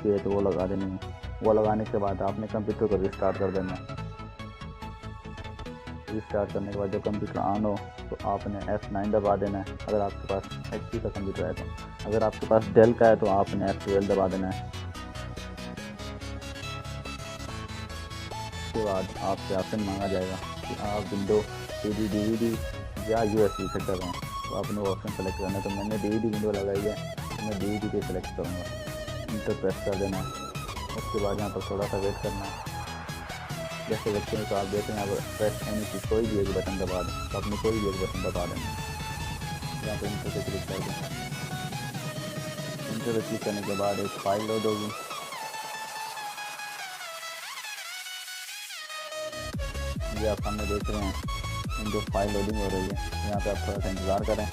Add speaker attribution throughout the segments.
Speaker 1: की है तो वो लगा देनी है। वो लगाने के बाद आपने कंप्यूटर को रिस्टार्ट कर देना है। रिस्टार्ट करने के बाद जब कंप्यूटर ऑन हो तो आपने F9 दबा देना है, अगर आपके पास HP का कंप्यूटर है तो। अगर आपके पास डेल का है तो आपने F12 दबा देना है। उसके बाद आपसे ऑप्शन मांगा जाएगा कि आप विंडो CD DVD या USB से कर रहे हैं, तो आपने वो ऑप्शन सेलेक्ट करना है। तो मैंने DVD विंडो लगाई है तो मैं DVD पे सेलेक्ट करूँगा। इंटर प्रेस कर देना है। उसके बाद यहाँ पर थोड़ा सा वेट करना है। जैसे बच्चे में तो आप देख रहे हैं यहाँ पर प्रेस एनी की कोई भी एक बटन दबा दें, तो आपने कोई भी एक बटन दबा देना है। यहाँ पर इंटर पे क्लिक कर दें। इंटर पे क्लिक करने के बाद एक फाइल लोड होगी। ये आप सामने देख रहे हैं जो फाइल लोडिंग हो रही है। यहाँ पे आप थोड़ा सा इंतज़ार करें।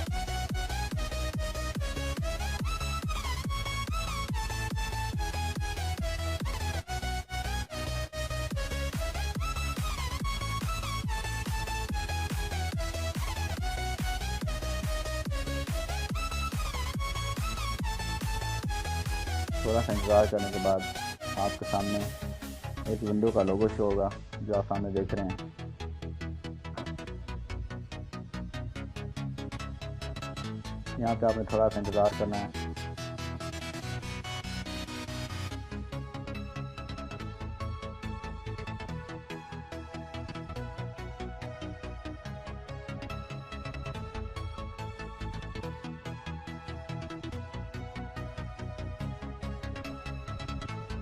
Speaker 1: थोड़ा सा इंतज़ार करने के बाद आपके सामने एक विंडो का लोगो शो होगा जो आप सामने देख रहे हैं। यहाँ पे आपने थोड़ा सा इंतज़ार करना है।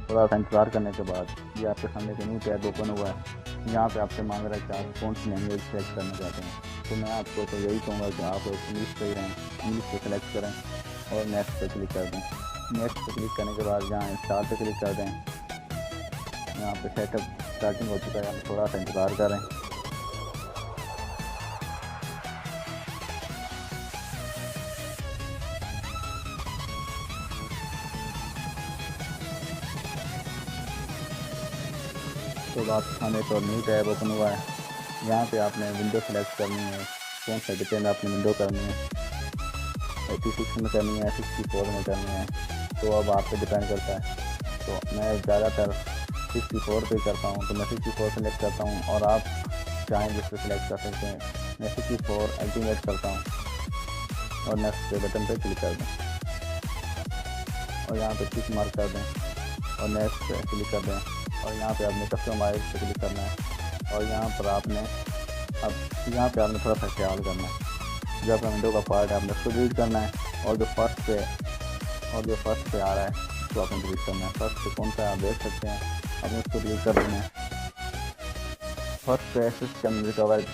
Speaker 1: थोड़ा सा इंतज़ार करने के बाद ये आपके सामने एक न्यू टैब ओपन हुआ है। यहाँ पे आपसे मांग रहा है कि आप कौन सी लैंग्वेज सेलेक्ट करना चाहते हैं। तो मैं आपको तो यही कहूँगा कि आप इंग्लिश पे ही रहें, इंग्लिश पे सेलेक्ट करें और नेक्स्ट पे क्लिक कर दें। नेक्स्ट पे क्लिक करने के बाद यहाँ इंस्टॉल पे क्लिक कर दें। यहाँ पे सेटअप स्टार्टिंग हो चुका है, हम थोड़ा सा इंतज़ार करें। तो आपके सामने एक और न्यू टैब ओपन हुआ है। यहाँ पे आपने विंडो सेलेक्ट करनी है, कौन सा डिटेल आपने विंडो करनी है, 86 में करनी है, 64 में करनी है, तो अब आप पे डिपेंड करता है। तो मैं ज़्यादातर 64 पे करता हूँ, तो मैं 64 सेलेक्ट करता हूँ और आप चाहें जिस पर सेलेक्ट कर सकते हैं। मैं 64 अल्टीमेट करता हूँ और नेक्स्ट पे बटन पे क्लिक कर दें और यहाँ पे टिक मार्क कर दें और नेक्स्ट पे क्लिक कर दें और यहाँ पे आपने कस्टमाइज पे क्लिक करना है। और यहाँ पर आपने थोड़ा सा ख्याल करना है। जो आपका विंडो का पार्ट है आपने उसको डिलीट करना है और जो फर्स्ट पे आ रहा है उसको आपने डिलीट करना है। फर्स्ट पे कौन सा आप देख सकते हैं, आपने उसको डिलीट कर देना है। फर्स्ट पे सिस्टम रिकवर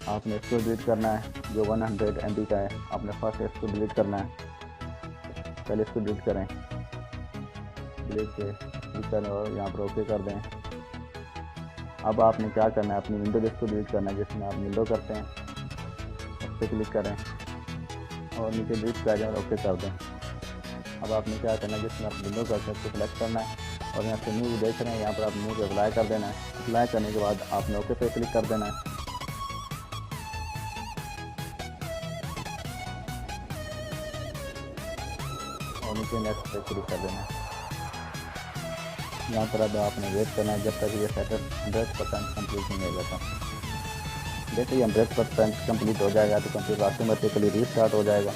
Speaker 1: आपने इसको डिलीट करना है, जो 100 MB का है। आपने फर्स्ट इसको डिलीट करना है, पहले इसको डिलीट करें, डिलीट के क्लिक करें और यहाँ पर ओके कर दें। अब आपने क्या करना है, अपनी विंडो जिसको डिलीट करना है, जिसमें आप विंडो करते हैं उस पर क्लिक करें और नीचे डिलीट कर दें और ओके कर दें। अब आपने क्या करना है, जिसमें आप विंडो करते हैं उसको सिलेक्ट करना है और यहाँ से न्यू देख रहे हैं, यहाँ पर आप न्यू पे अप्लाई कर देना है। अप्लाई करने के बाद आपने ओके पे क्लिक कर देना है। और नीचे नेक्स्ट पे क्लिक कर देना है। यहाँ पर अब आपने वेट करना है जब तक ये सेटअप 100% कम्प्लीट नहीं हो जाता। जैसे ही 100% कम्प्लीट हो जाएगा तो कंप्यूटर ऑटोमेटिकली रीस्टार्ट हो जाएगा।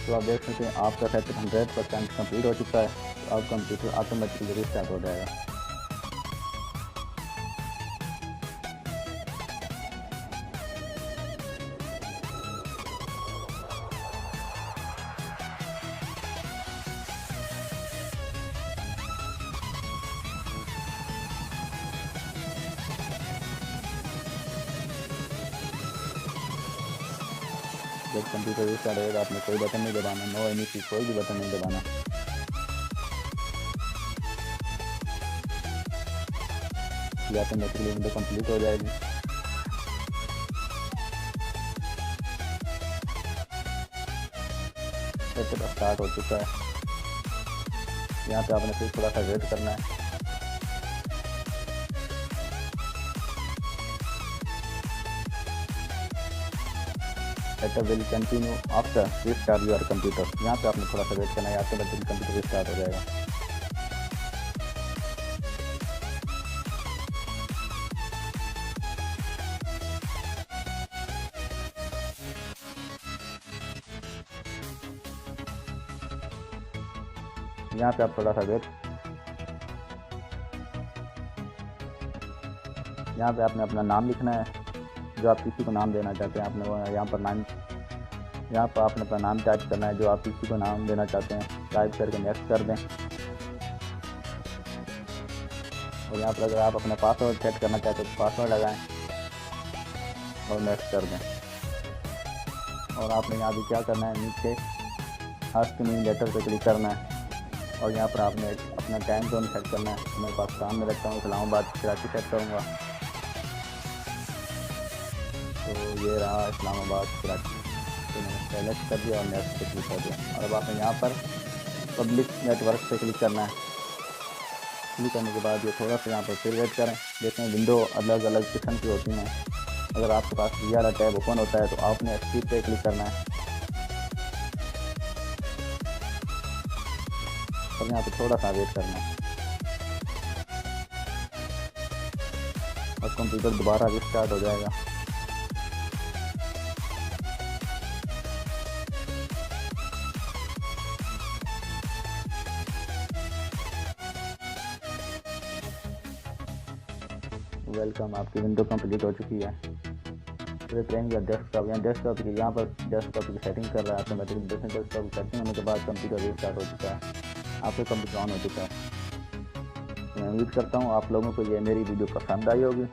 Speaker 1: तो आप देख सकते हैं आपका सेटअप 100% कंप्लीट हो चुका है। तो अब कंप्यूटर ऑटोमेटिकली रिस्टार्ट हो जाएगा। जब कंप्यूटर रिस्टार्ट होगा आपने कोई बटन नहीं दबाना, नो एनी कोई भी बटन नहीं दबाना। ये ऑटोमेटिकली विंडो कंप्लीट हो जाएगी। सेटअप स्टार्ट हो चुका है। यहाँ पे आपने फिर थोड़ा सा वेट करना है। Setup will continue after restart your computer. यहाँ पे आपने थोड़ा सा वेट करना है, ऑटोमेटिकली कंप्यूटर रिस्टार्ट हो जाएगा। यहाँ पे आप थोड़ा सा वेट, यहाँ पे आपने अपना नाम लिखना है, जो आप किसी को नाम देना चाहते हैं। आपने वो यहाँ पर आपने अपना नाम टाइप करना है, जो आप किसी को नाम देना चाहते हैं। टाइप करके नेक्स्ट कर दें। और यहाँ पर अगर आप अपना पासवर्ड सेट करना चाहते हैं तो पासवर्ड लगाएं और नेक्स्ट कर दें। और आपने यहाँ भी क्या करना है, नीचे आस्क मी लेटर पर क्लिक करना है और यहाँ पर आपने अपना टाइम जोन सेट करना है। तो मेरे पास काम में रखता हूँ इस्लामाबाद कराची सेट करूँगा। तो ये रहा इस्लामाबाद कराची, तो मैंने सेलेक्ट कर दिया और नेक्स्ट पे क्लिक कर दिया। और अब आपने यहाँ पर पब्लिक नेटवर्क पे क्लिक करना है। क्लिक करने के बाद ये थोड़ा सा यहाँ पर फिर वेट करें। देखें विंडो अलग अलग किस्म की होती हैं। अगर आपके पास ये वाला टैब ओपन होता है तो आपने स्पीड पे क्लिक करना है और यहाँ पे थोड़ा सा वेट करना है और कंप्यूटर दोबारा रिस्टार्ट हो जाएगा। वेलकम, आपकी विंडो कंप्लीट हो चुकी है। तो करेंगे डेस्कटॉप, यहाँ पर डेस्कटॉप की सेटिंग कर रहा है ऑटोमेटिक। डेस्कटॉप की सेटिंग होने के बाद कंप्यूटर रिस्टार्ट हो चुका है, आपका कंप्यूटर ऑन हो चुका है। मैं उम्मीद करता हूँ आप लोगों को ये मेरी वीडियो पसंद आई होगी।